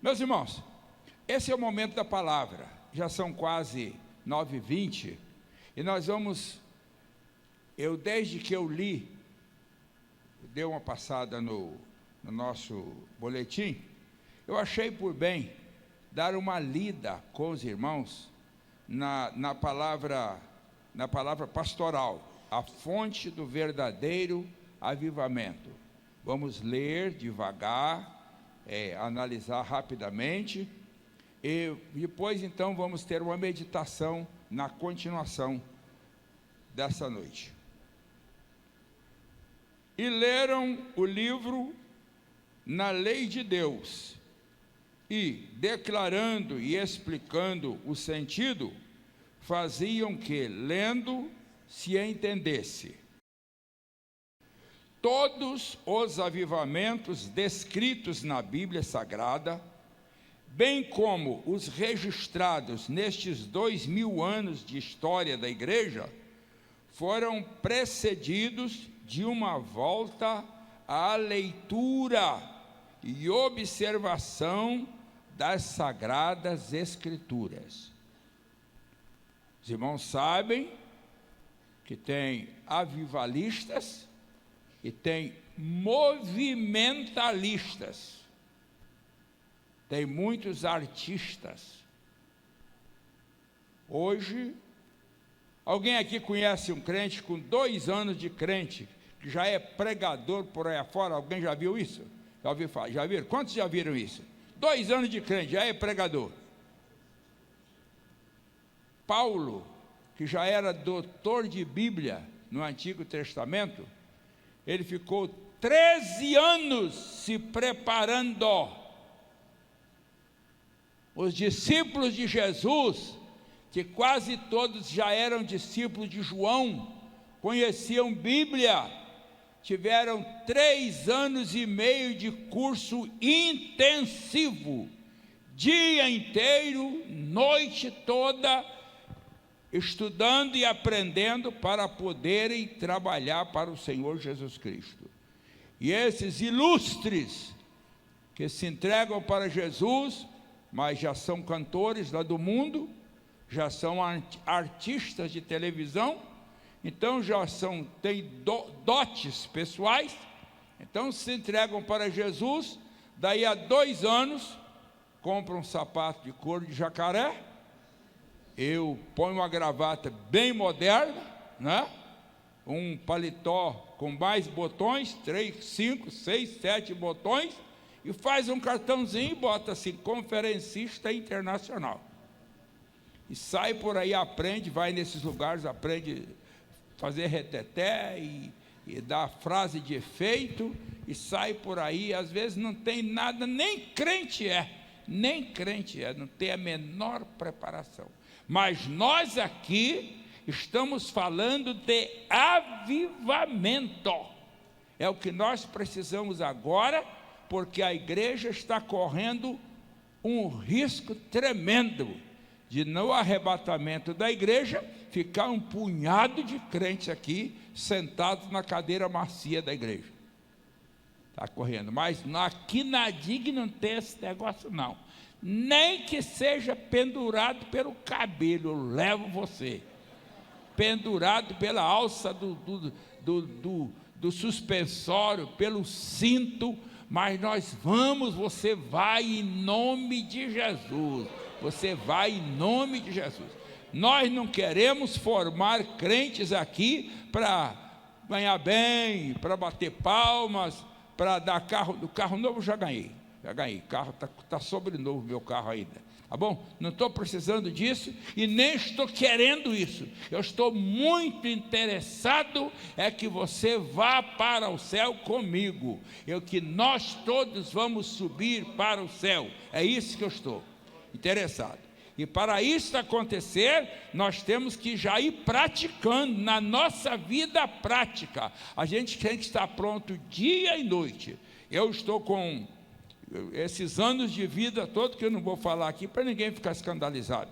Meus irmãos, esse é o momento da palavra. Já são quase 9h20 e nós vamos... desde que eu li, dei uma passada no nosso boletim, eu achei por bem dar uma lida com os irmãos na palavra pastoral, a fonte do verdadeiro avivamento. Vamos ler devagar, analisar rapidamente, e depois então vamos ter uma meditação na continuação dessa noite. E leram o livro Na Lei de Deus, e, declarando e explicando o sentido, faziam que, lendo, se entendesse. Todos os avivamentos descritos na Bíblia Sagrada, bem como os registrados nestes 2000 anos de história da igreja, foram precedidos de uma volta à leitura e observação das Sagradas Escrituras. Os irmãos sabem que tem avivalistas e tem movimentalistas. Tem muitos artistas. Hoje, alguém aqui conhece um crente com 2 anos de crente, que já é pregador por aí afora? Alguém já viu isso? Já ouviu falar? Já viram? Quantos já viram isso? 2 anos de crente, já é pregador. Paulo, que já era doutor de Bíblia no Antigo Testamento, ele ficou 13 anos se preparando. Os discípulos de Jesus, que quase todos já eram discípulos de João, conheciam Bíblia, tiveram 3 anos e meio de curso intensivo, dia inteiro, noite toda, estudando e aprendendo para poderem trabalhar para o Senhor Jesus Cristo. E esses ilustres que se entregam para Jesus, mas já são cantores lá do mundo, já são artistas de televisão, então já têm dotes pessoais, então se entregam para Jesus, daí a 2 anos, compram um sapato de couro de jacaré, eu ponho uma gravata bem moderna, né? Um paletó com mais botões, 3, 5, 6, 7 botões, e faz um cartãozinho e bota assim, conferencista internacional. E sai por aí, aprende, vai nesses lugares, aprende fazer reteté e dar frase de efeito, e sai por aí, às vezes não tem nada, nem crente é, não tem a menor preparação. Mas nós aqui estamos falando de avivamento. É o que nós precisamos agora, porque a igreja está correndo um risco tremendo de, no arrebatamento da igreja, ficar um punhado de crentes aqui, sentados na cadeira macia da igreja. Está correndo. Mas aqui na DIG não tem esse negócio não. Nem que seja pendurado pelo cabelo, eu levo você. Pendurado pela alça do suspensório, pelo cinto, mas nós vamos, você vai em nome de Jesus. Você vai em nome de Jesus. Nós não queremos formar crentes aqui para ganhar bem, para bater palmas, para dar carro. Do carro novo já ganhei, carro está sobre novo meu carro ainda, tá bom? Não estou precisando disso e nem estou querendo isso. Eu estou muito interessado é que você vá para o céu comigo, que nós todos vamos subir para o céu. É isso que eu estou interessado. E para isso acontecer, nós temos que já ir praticando na nossa vida prática. A gente tem que estar pronto dia e noite. Eu estou com esses anos de vida todo, que eu não vou falar aqui para ninguém ficar escandalizado,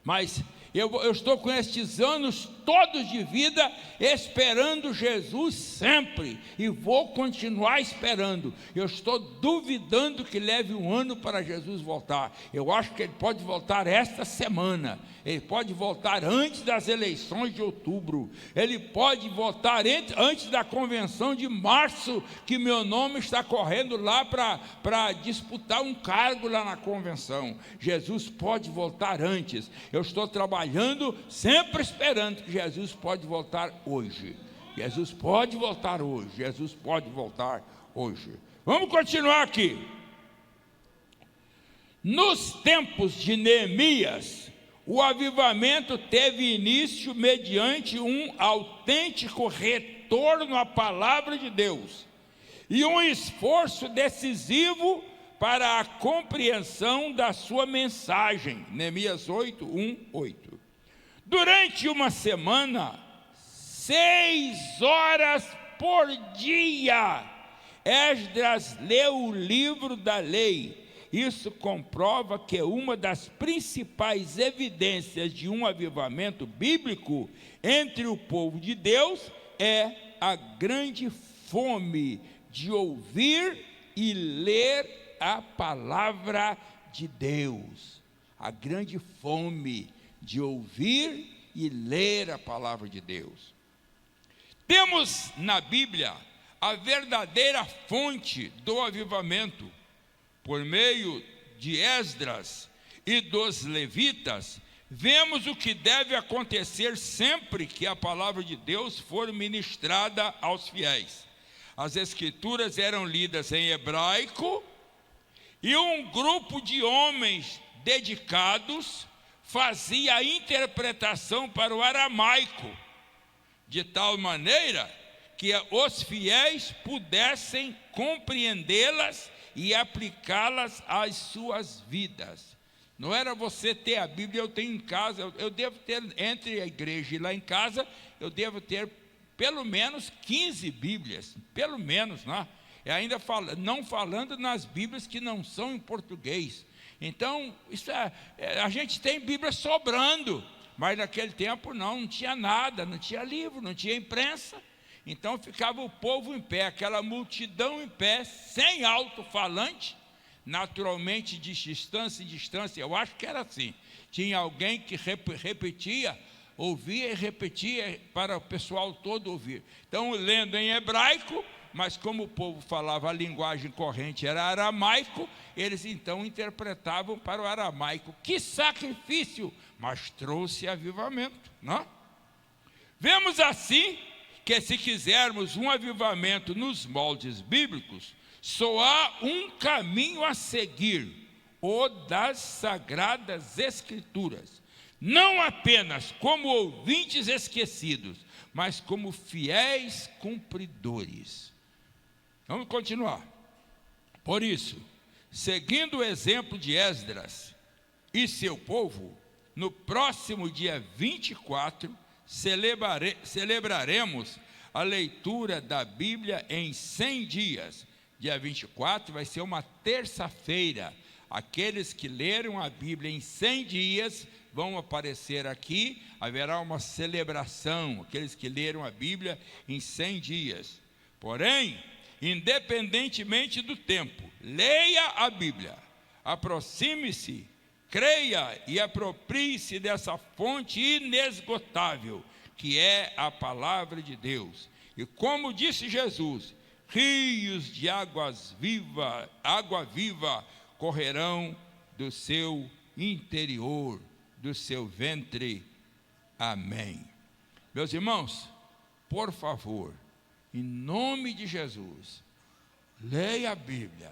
mas Eu estou com estes anos todos de vida esperando Jesus sempre, e vou continuar esperando. Eu estou duvidando que leve um ano para Jesus voltar. Eu acho que ele pode voltar esta semana, ele pode voltar antes das eleições de outubro, ele pode voltar antes da convenção de março, que meu nome está correndo lá para disputar um cargo lá na convenção. Jesus pode voltar antes. Eu estou trabalhando, sempre esperando que Jesus pode voltar hoje. Jesus pode voltar hoje. Jesus pode voltar hoje. Vamos continuar aqui. Nos tempos de Neemias, o avivamento teve início mediante um autêntico retorno à palavra de Deus e um esforço decisivo para a compreensão da sua mensagem. Neemias 8, 1, 8. Durante uma semana, 6 horas por dia, Esdras leu o livro da lei. Isso comprova que uma das principais evidências de um avivamento bíblico entre o povo de Deus é a grande fome de ouvir e ler a palavra de Deus. A grande fome de ouvir e ler a palavra de Deus. Temos na Bíblia a verdadeira fonte do avivamento. Por meio de Esdras e dos levitas, vemos o que deve acontecer sempre que a palavra de Deus for ministrada aos fiéis. As escrituras eram lidas em hebraico e um grupo de homens dedicados fazia a interpretação para o aramaico, de tal maneira que os fiéis pudessem compreendê-las e aplicá-las às suas vidas. Não era você ter a Bíblia, eu tenho em casa, eu devo ter, entre a igreja e lá em casa, eu devo ter pelo menos 15 Bíblias, pelo menos, né? E ainda não falando nas Bíblias que não são em português. Então, a gente tem Bíblia sobrando, mas naquele tempo não tinha nada, não tinha livro, não tinha imprensa. Então ficava o povo em pé, aquela multidão em pé, sem alto-falante, naturalmente de distância em distância. Eu acho que era assim. Tinha alguém que repetia, ouvia e repetia para o pessoal todo ouvir. Então, lendo em hebraico, mas como o povo falava a linguagem corrente era aramaico, eles então interpretavam para o aramaico. Que sacrifício, mas trouxe avivamento, não? Vemos assim que, se quisermos um avivamento nos moldes bíblicos, só há um caminho a seguir, o das Sagradas Escrituras, não apenas como ouvintes esquecidos, mas como fiéis cumpridores. Vamos continuar. Por isso, seguindo o exemplo de Esdras e seu povo, no próximo dia 24, celebraremos a leitura da Bíblia em 100 dias. Dia 24 vai ser uma terça-feira. Aqueles que leram a Bíblia em 100 dias vão aparecer aqui, haverá uma celebração, aqueles que leram a Bíblia em 100 dias. Porém, independentemente do tempo, leia a Bíblia, aproxime-se, creia e aproprie-se dessa fonte inesgotável, que é a palavra de Deus. E como disse Jesus, rios de água viva correrão do seu interior, do seu ventre. Amém. Meus irmãos, por favor, em nome de Jesus, leia a Bíblia.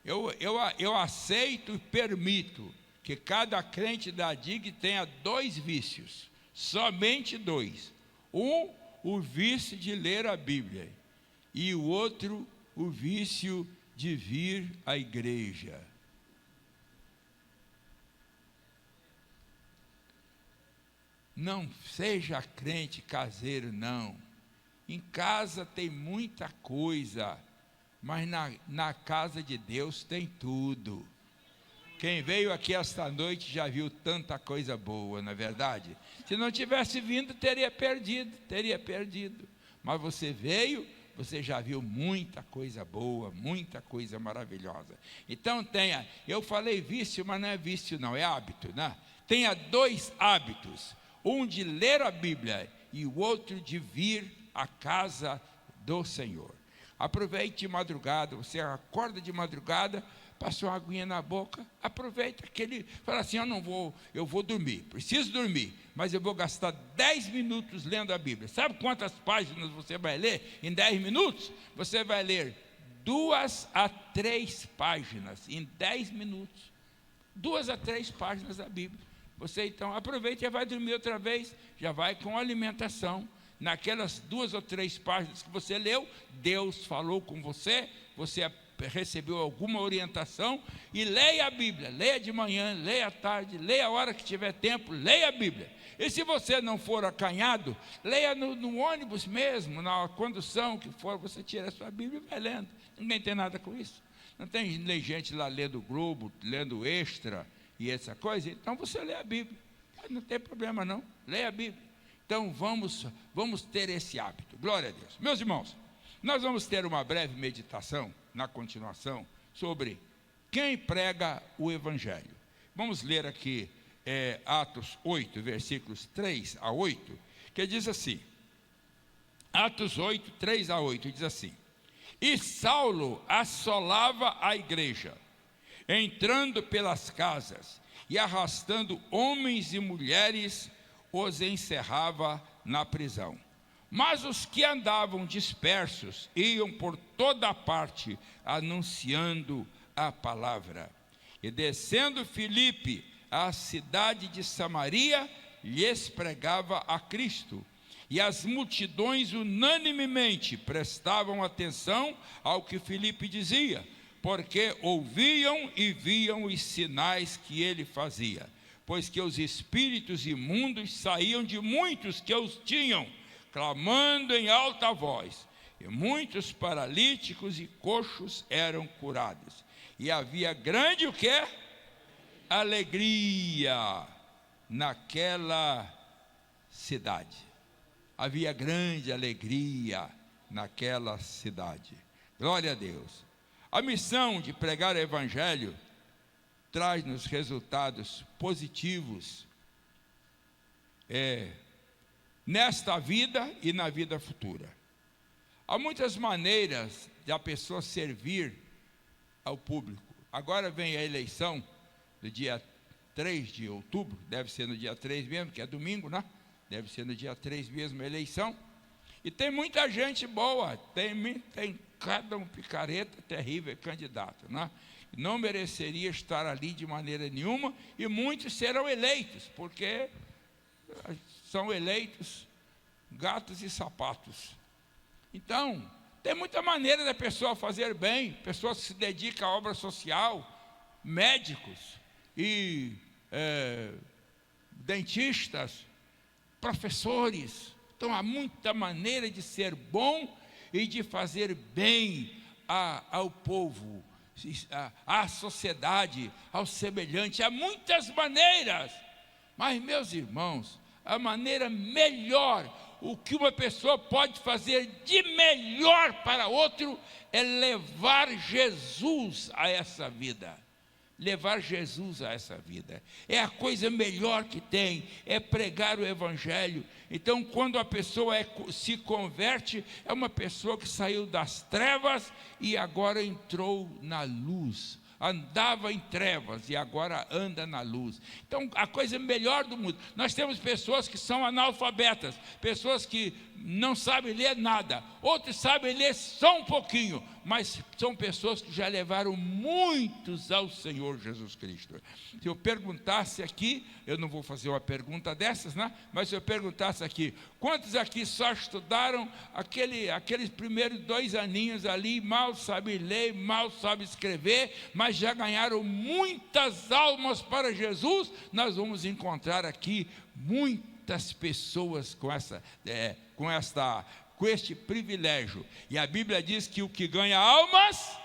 Eu aceito e permito que cada crente da DIG tenha 2 vícios, somente 2. Um, o vício de ler a Bíblia, e o outro, o vício de vir à igreja. Não seja crente caseiro, não. Em casa tem muita coisa, mas na casa de Deus tem tudo. Quem veio aqui esta noite já viu tanta coisa boa, não é verdade? Se não tivesse vindo, teria perdido. Mas você veio, você já viu muita coisa boa, muita coisa maravilhosa. Então eu falei vício, mas não é vício não, é hábito, né? Tenha 2 hábitos, um de ler a Bíblia e o outro de vir à casa do Senhor. Aproveite de madrugada, você acorda de madrugada, passou uma aguinha na boca, aproveita fala assim, eu vou dormir, preciso dormir, mas eu vou gastar 10 minutos lendo a Bíblia. Sabe quantas páginas você vai ler em 10 minutos? Você vai ler 2 a 3 páginas em 10 minutos. 2 a 3 páginas da Bíblia. Você então aproveita e vai dormir outra vez, já vai com alimentação. Naquelas 2 ou 3 páginas que você leu, Deus falou com você, você recebeu alguma orientação, e leia a Bíblia, leia de manhã, leia à tarde, leia a hora que tiver tempo, leia a Bíblia. E se você não for acanhado, leia no ônibus mesmo, na condução que for, você tira a sua Bíblia e vai lendo. Ninguém tem nada com isso. Não tem gente lá lendo Globo, lendo Extra e essa coisa, então você lê a Bíblia. Não tem problema não, leia a Bíblia. Então vamos ter esse hábito, glória a Deus. Meus irmãos, nós vamos ter uma breve meditação na continuação sobre quem prega o Evangelho. Vamos ler aqui Atos 8, versículos 3 a 8, que diz assim, Atos 8, 3 a 8, diz assim: E Saulo assolava a igreja, entrando pelas casas e arrastando homens e mulheres, os encerrava na prisão. Mas os que andavam dispersos iam por toda parte anunciando a palavra. E descendo Filipe à cidade de Samaria, lhes pregava a Cristo. E as multidões unanimemente prestavam atenção ao que Filipe dizia, porque ouviam e viam os sinais que ele fazia. Pois que os espíritos imundos saíam de muitos que os tinham, clamando em alta voz, e muitos paralíticos e coxos eram curados. E havia grande o quê? Alegria naquela cidade. Havia grande alegria naquela cidade. Glória a Deus. A missão de pregar o Evangelho traz-nos resultados positivos nesta vida e na vida futura. Há muitas maneiras de a pessoa servir ao público. Agora vem a eleição do dia 3 de outubro, deve ser no dia 3 mesmo, que é domingo, né? Deve ser no dia 3 mesmo a eleição. E tem muita gente boa, tem cada um picareta terrível candidato, né? Não mereceria estar ali de maneira nenhuma, e muitos serão eleitos, porque são eleitos gatos e sapatos. Então, tem muita maneira da pessoa fazer bem, pessoas que se dedicam à obra social, médicos e dentistas, professores. Então, há muita maneira de ser bom e de fazer bem ao povo, à sociedade, ao semelhante. Há muitas maneiras, mas, meus irmãos, a maneira melhor, o que uma pessoa pode fazer de melhor para outro, é levar Jesus a essa vida. Levar Jesus a essa vida é a coisa melhor que tem, é pregar o Evangelho. Então, quando a pessoa se converte, é uma pessoa que saiu das trevas e agora entrou na luz. Andava em trevas e agora anda na luz. Então, a coisa melhor do mundo. Nós temos pessoas que são analfabetas, pessoas que não sabem ler nada, outros sabem ler só um pouquinho, mas são pessoas que já levaram muitos ao Senhor Jesus Cristo. Se eu perguntasse aqui, eu não vou fazer uma pergunta dessas, né? Mas se eu perguntasse aqui, quantos aqui só estudaram aqueles primeiros 2 aninhos ali, mal sabem ler, mal sabem escrever, mas já ganharam muitas almas para Jesus? Nós vamos encontrar aqui muitas pessoas com este privilégio. E a Bíblia diz que o que ganha almas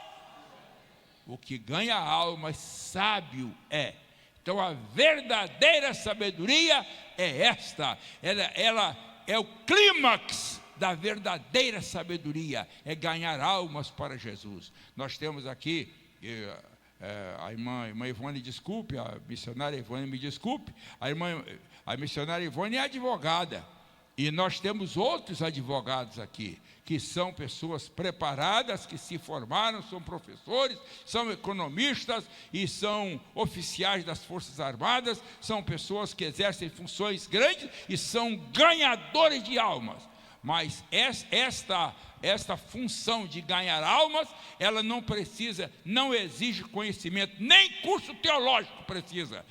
o que ganha almas sábio é. Então a verdadeira sabedoria é esta, ela é o clímax da verdadeira sabedoria, é ganhar almas para Jesus. Nós temos aqui, a irmã Ivone, desculpe, a missionária Ivone me desculpe, a missionária Ivone é advogada, e nós temos outros advogados aqui, que são pessoas preparadas, que se formaram, são professores, são economistas e são oficiais das Forças Armadas, são pessoas que exercem funções grandes e são ganhadores de almas. Mas esta função de ganhar almas, ela não exige conhecimento, nem curso teológico precisa,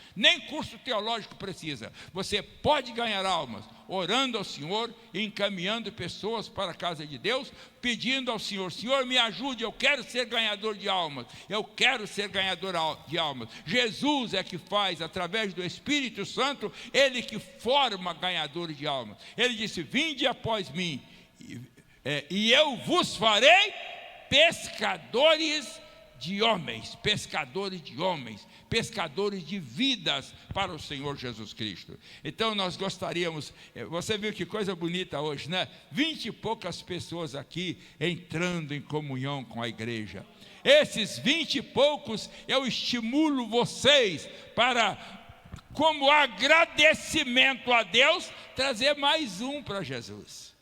Você pode ganhar almas orando ao Senhor, encaminhando pessoas para a casa de Deus, pedindo ao Senhor: Senhor, me ajude, eu quero ser ganhador de almas, Jesus é que faz, através do Espírito Santo, Ele que forma ganhadores de almas. Ele disse: vinde após mim, e eu vos farei pescadores de homens, pescadores de vidas para o Senhor Jesus Cristo. Então nós gostaríamos, você viu que coisa bonita hoje, né? 20 e poucas pessoas aqui entrando em comunhão com a igreja. Esses 20 e poucos, eu estimulo vocês para, como agradecimento a Deus, trazer mais um para Jesus.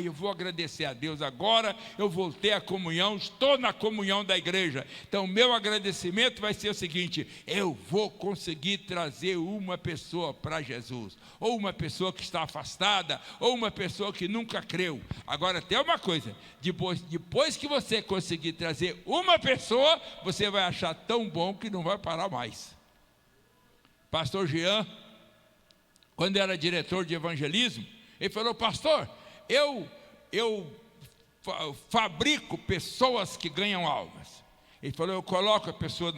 Eu vou agradecer a Deus agora, eu voltei à comunhão, estou na comunhão da igreja. Então, meu agradecimento vai ser o seguinte: eu vou conseguir trazer uma pessoa para Jesus, ou uma pessoa que está afastada, ou uma pessoa que nunca creu. Agora, tem uma coisa: depois que você conseguir trazer uma pessoa, você vai achar tão bom que não vai parar mais. Pastor Jean, quando era diretor de evangelismo, ele falou: pastor, eu fabrico pessoas que ganham almas. Ele falou: eu coloco a pessoa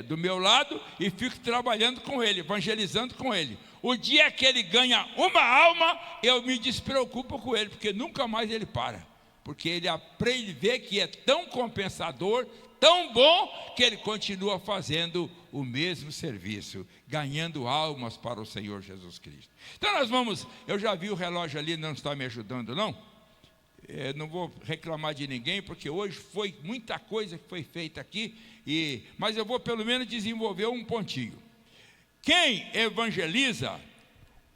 do meu lado e fico trabalhando com ele, evangelizando com ele. O dia que ele ganha uma alma, eu me despreocupo com ele, porque nunca mais ele para. Porque ele aprende a ver que é tão compensador, tão bom, que ele continua fazendo o mesmo serviço, ganhando almas para o Senhor Jesus Cristo. Então nós vamos, eu já vi o relógio ali, não está me ajudando não, não vou reclamar de ninguém, porque hoje foi muita coisa que foi feita aqui, mas eu vou pelo menos desenvolver um pontinho. Quem evangeliza,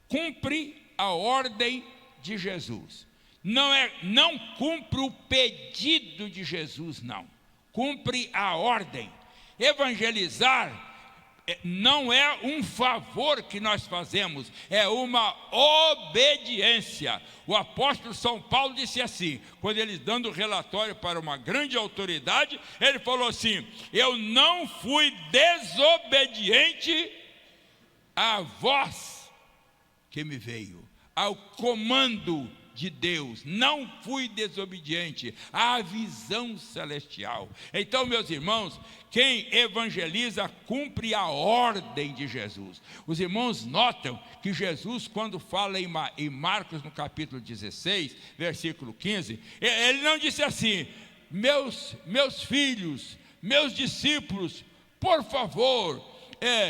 cumpre a ordem de Jesus. Não cumpre o pedido de Jesus, não. Cumpre a ordem. Evangelizar não é um favor que nós fazemos, é uma obediência. O apóstolo São Paulo disse assim, quando ele dando relatório para uma grande autoridade, ele falou assim: eu não fui desobediente à voz que me veio, ao comando de Deus, não fui desobediente à visão celestial. Então, meus irmãos, quem evangeliza cumpre a ordem de Jesus. Os irmãos notam que Jesus, quando fala em Marcos, no capítulo 16, versículo 15, ele não disse assim: meus filhos, meus discípulos, por favor,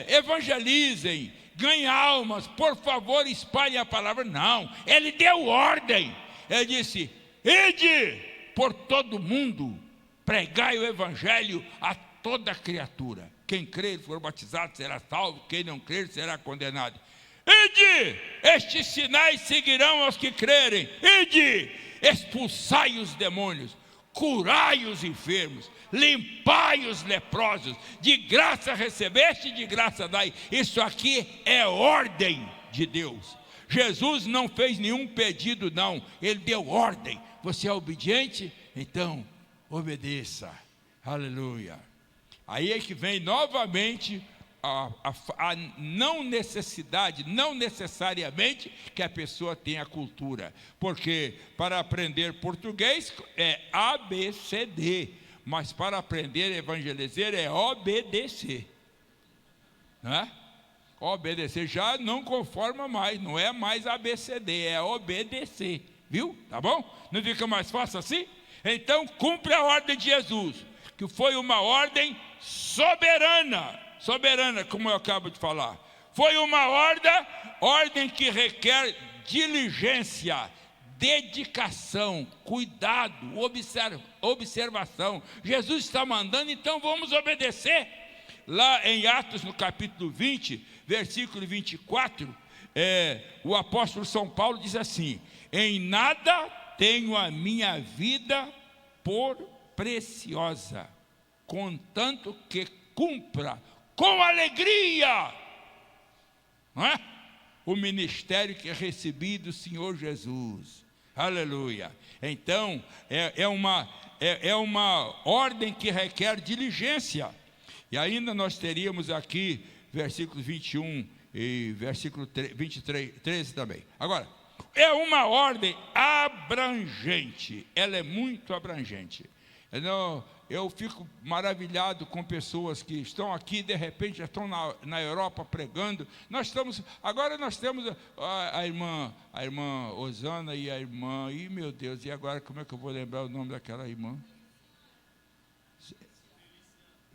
evangelizem, ganhe almas, por favor, espalhem a palavra. Não, ele deu ordem. Ele disse: ide por todo mundo, pregai o evangelho a toda criatura. Quem crer e for batizado será salvo, quem não crer será condenado. Ide, estes sinais seguirão aos que crerem. Ide, expulsai os demônios, curai os enfermos, limpai os leprosos, de graça recebeste, de graça dai. Isso aqui é ordem de Deus. Jesus não fez nenhum pedido, não, ele deu ordem. Você é obediente? Então obedeça. Aleluia. Aí é que vem novamente a não necessidade, não necessariamente que a pessoa tenha cultura, porque para aprender português é ABCD, mas para aprender a evangelizar é obedecer, não é? Obedecer já não conforma mais, não é mais ABCD, é obedecer, viu? Tá bom? Não fica mais fácil assim? Então cumpre a ordem de Jesus. que foi uma ordem soberana, como eu acabo de falar. Foi uma ordem que requer diligência, dedicação, cuidado, observação. Jesus está mandando, então vamos obedecer. Lá em Atos, no capítulo 20, versículo 24, o apóstolo São Paulo diz assim: em nada tenho a minha vida por preciosa, contanto que cumpra com alegria, não é? O ministério que recebi do Senhor Jesus. Aleluia. Então, é uma ordem que requer diligência. E ainda nós teríamos aqui versículo 21 e versículo 23, 13 também. Agora, é uma ordem abrangente, ela é muito abrangente. Eu fico maravilhado com pessoas que estão aqui, de repente já estão na Europa pregando. Agora nós temos a irmã Osana e a irmã, meu Deus, e agora como é que eu vou lembrar o nome daquela irmã?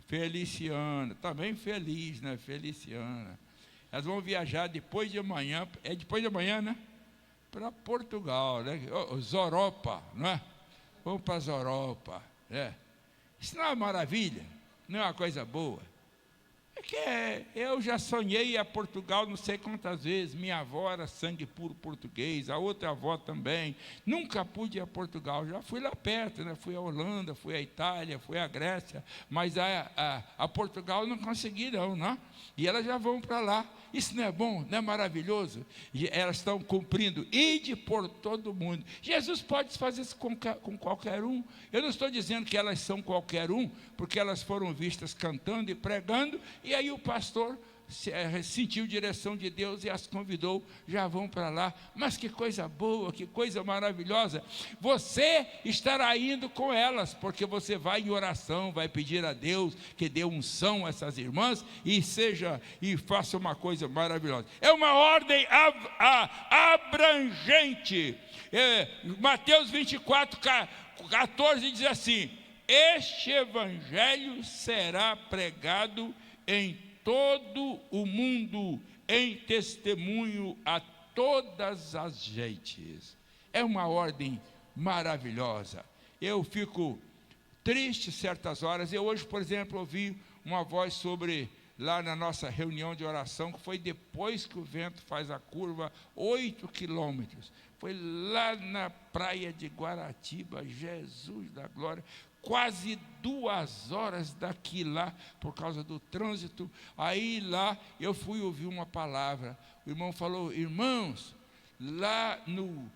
Feliciana, também feliz, né? Feliciana. Elas vão viajar depois de amanhã, depois de amanhã, né? Para Portugal, né? Zoropa, não é? Vamos para Zoropa, né? Isso não é uma maravilha? Não é uma coisa boa? É que eu já sonhei ir a Portugal não sei quantas vezes. Minha avó era sangue puro português, a outra avó também. Nunca pude ir a Portugal, já fui lá perto, né? Fui à Holanda, fui à Itália, fui à Grécia, mas a Portugal não consegui não. E elas já vão para lá. Isso não é bom, não é maravilhoso? E elas estão cumprindo, ide por todo mundo. Jesus pode fazer isso com qualquer um. Eu não estou dizendo que elas são qualquer um, porque elas foram vistas cantando e pregando, e aí o pastor sentiu direção de Deus e as convidou, já vão para lá. Mas que coisa boa, que coisa maravilhosa. Você estará indo com elas, porque você vai em oração, vai pedir a Deus que dê unção a essas irmãs e faça uma coisa maravilhosa. É uma ordem abrangente. Mateus 24, 14 diz assim: este evangelho será pregado em todo o mundo, em testemunho a todas as gentes. É uma ordem maravilhosa. Eu fico triste certas horas. Eu hoje, por exemplo, ouvi uma voz lá na nossa reunião de oração, que foi depois que o vento faz a curva, 8 quilômetros. Foi lá na praia de Guaratiba, Jesus da glória, quase 2 horas daqui lá, por causa do trânsito. Aí lá eu fui ouvir uma palavra. O irmão falou: irmãos, lá no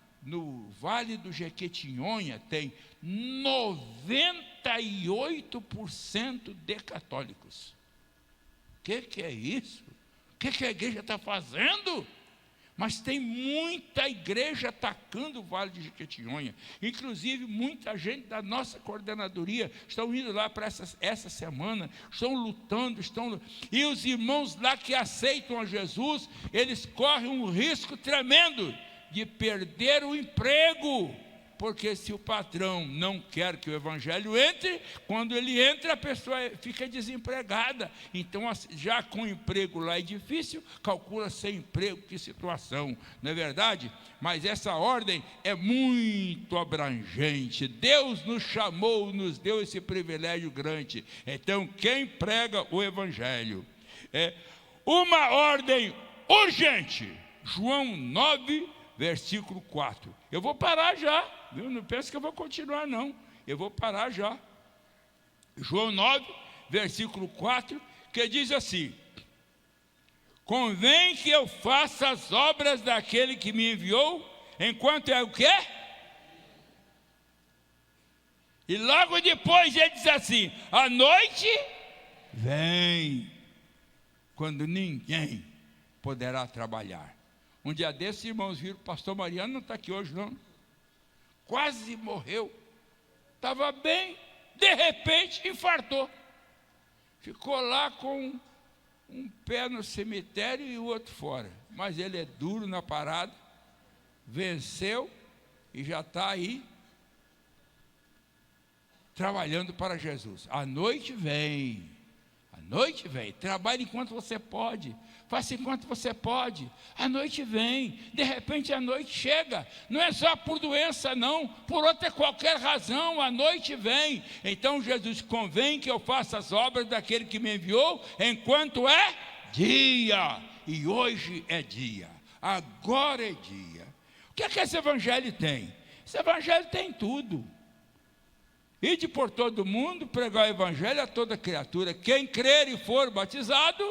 Vale do Jequitinhonha tem 98% de católicos. O que é isso? O que a igreja está fazendo? Mas tem muita igreja atacando o Vale de Jequitinhonha. Inclusive, muita gente da nossa coordenadoria estão indo lá para essa semana, estão lutando, e os irmãos lá que aceitam a Jesus, eles correm um risco tremendo de perder o emprego. Porque se o patrão não quer que o evangelho entre, quando ele entra, a pessoa fica desempregada. Então, já com emprego lá é difícil, calcula sem emprego, que situação, não é verdade? Mas essa ordem é muito abrangente. Deus nos chamou, nos deu esse privilégio grande. Então, quem prega o evangelho? É uma ordem urgente. João 9, versículo 4. Eu vou parar já. Eu não penso que eu vou continuar, não. Eu vou parar já. João 9, versículo 4, que diz assim: convém que eu faça as obras daquele que me enviou, enquanto é o quê? E logo depois ele diz assim: a noite vem, quando ninguém poderá trabalhar. Um dia desses, irmãos, viram, o pastor Mariano não está aqui hoje, não. Quase morreu. Estava bem, de repente, infartou. Ficou lá com um pé no cemitério e o outro fora. Mas ele é duro na parada, venceu e já está aí trabalhando para Jesus. A noite vem, trabalhe enquanto você pode, faça enquanto você pode. A noite vem, de repente a noite chega, não é só por doença não, por outra qualquer razão, a noite vem. Então Jesus, convém que eu faça as obras daquele que me enviou, enquanto é dia. E hoje é dia, agora é dia. O que é que esse evangelho tem? Esse evangelho tem tudo. Ide por todo mundo, pregar o evangelho a toda criatura. Quem crer e for batizado,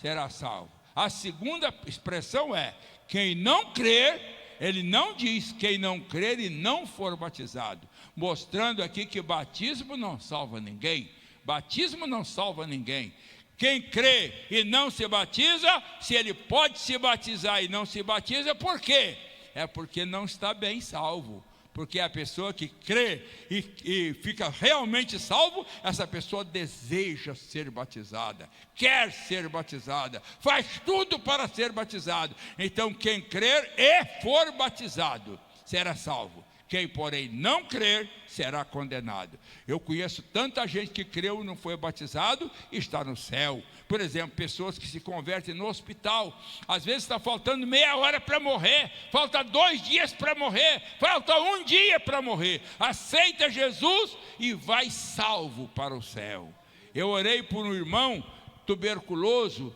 será salvo. A segunda expressão é, quem não crer, ele não diz quem não crer e não for batizado. Mostrando aqui que batismo não salva ninguém. Batismo não salva ninguém. Quem crê e não se batiza, se ele pode se batizar e não se batiza, por quê? É porque não está bem salvo. Porque a pessoa que crê e fica realmente salvo, essa pessoa deseja ser batizada, quer ser batizada, faz tudo para ser batizado. Então quem crer e for batizado, será salvo. Quem, porém, não crer, será condenado. Eu conheço tanta gente que creu e não foi batizado e está no céu. Por exemplo, pessoas que se convertem no hospital. Às vezes está faltando meia hora para morrer, falta 2 dias para morrer, falta 1 dia para morrer. Aceita Jesus e vai salvo para o céu. Eu orei por um irmão tuberculoso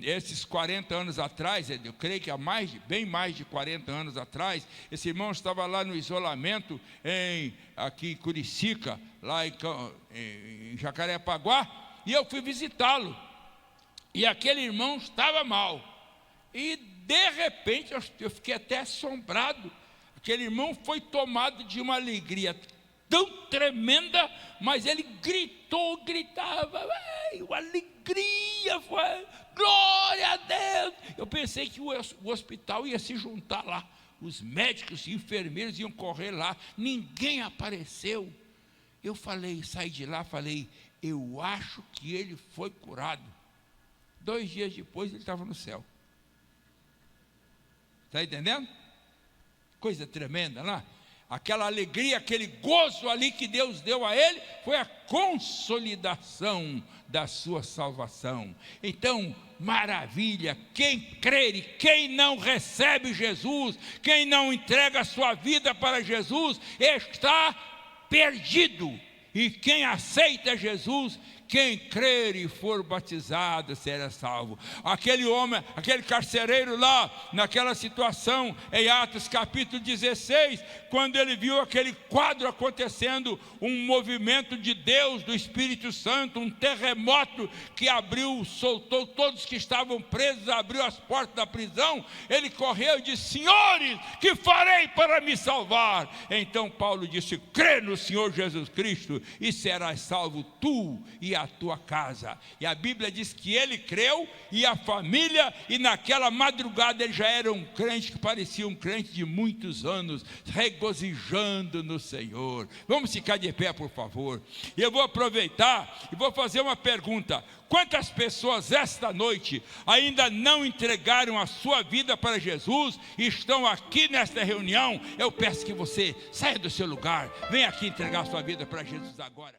esses 40 anos atrás, eu creio que há bem mais de 40 anos atrás. Esse irmão estava lá no isolamento aqui em Curicica, lá em Jacarepaguá, e eu fui visitá-lo, e aquele irmão estava mal, e de repente eu fiquei até assombrado. Aquele irmão foi tomado de uma alegria tão tremenda, mas ele gritava, uma alegria, glória a Deus. Eu pensei que o hospital ia se juntar lá, os médicos e enfermeiros iam correr lá, ninguém apareceu. Eu saí de lá, falei, eu acho que ele foi curado. 2 dias depois ele estava no céu. Está entendendo? Coisa tremenda lá. Aquela alegria, aquele gozo ali que Deus deu a ele, foi a consolidação da sua salvação. Então, maravilha, quem crer e quem não recebe Jesus, quem não entrega a sua vida para Jesus, está perdido. E quem aceita Jesus, quem crer e for batizado será salvo. Aquele homem, aquele carcereiro lá, naquela situação, em Atos capítulo 16, quando ele viu aquele quadro acontecendo, um movimento de Deus, do Espírito Santo, um terremoto que soltou todos que estavam presos, abriu as portas da prisão, ele correu e disse, senhores, que farei para me salvar? Então Paulo disse, crê no Senhor Jesus Cristo e serás salvo tu e a tua casa. E a Bíblia diz que ele creu e a família, e naquela madrugada ele já era um crente que parecia um crente de muitos anos, regozijando no Senhor. Vamos ficar de pé, por favor. E eu vou aproveitar e vou fazer uma pergunta. Quantas pessoas esta noite ainda não entregaram a sua vida para Jesus e estão aqui nesta reunião? Eu peço que você saia do seu lugar, venha aqui entregar a sua vida para Jesus agora.